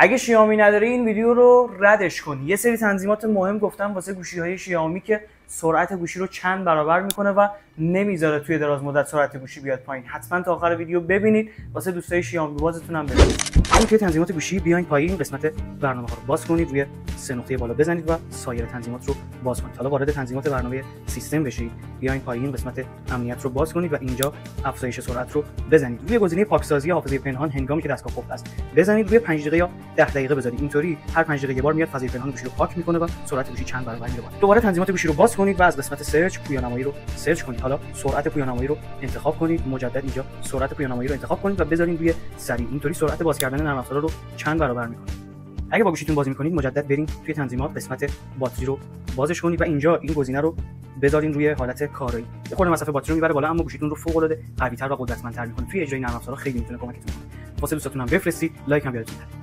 اگه شیائومی نداره این ویدیو رو ردش کن. یه سری تنظیمات مهم گفتم واسه گوشی‌های شیائومی که سرعت گوشی رو چند برابر میکنه و نمیذاره توی دراز مدت سرعت گوشی بیاد پایین. حتما تا آخر ویدیو ببینید واسه دوستای شیائومی بازتون هم ببینید. همین توی تنظیمات گوشی بیاین پایین قسمت برنامه‌ها رو باز کنید، روی سه نقطه بالا بزنید و سایر تنظیمات رو باز کنید. حالا وارد تنظیمات برنامه سیستم بشید، بیاین پایین قسمت امنیت رو باز کنید و اینجا افزایش سرعت رو بزنید. روی گزینه پاکسازی حافظه پنهان هنگامی که دستگاه قفل است بزنید، روی 5 دقیقه یا 10 دقیقه بذارید. اینطوری هر 5 دقیقه یه بار میاد فضای پنهان گوشی رو پاک میکنه و سرعت گوشی چند برابر میره بالا. دوباره تنظیمات گوشی رو باز کنید و از قسمت سرچ پویانمایی رو سرچ کنید. حالا سرعت پویانمایی رو انتخاب کنید، مجدد اینجا سرعت پویانمایی رو انتخاب کنید و بذارید روی سریع. اینطوری سرعت باز کردن نرم افزارا رو چند برابر میکنه. اگه با گوشیتون بازی میکنید مجدد برین توی تنظیمات قسمت باتری رو بازش کنید و اینجا این گزینه رو بذارین روی حالت کارایی. یه خورده مصرف باتری رو میبره بالا اما گوشیتون رو فوق العاده قوی‌تر و قدرتمندتر میکنه. توی اجرای نرم افزارا خیلی میتونه کمکتون کنه. واسه دوستاتون هم بفرستید، لایک هم یادتون نره.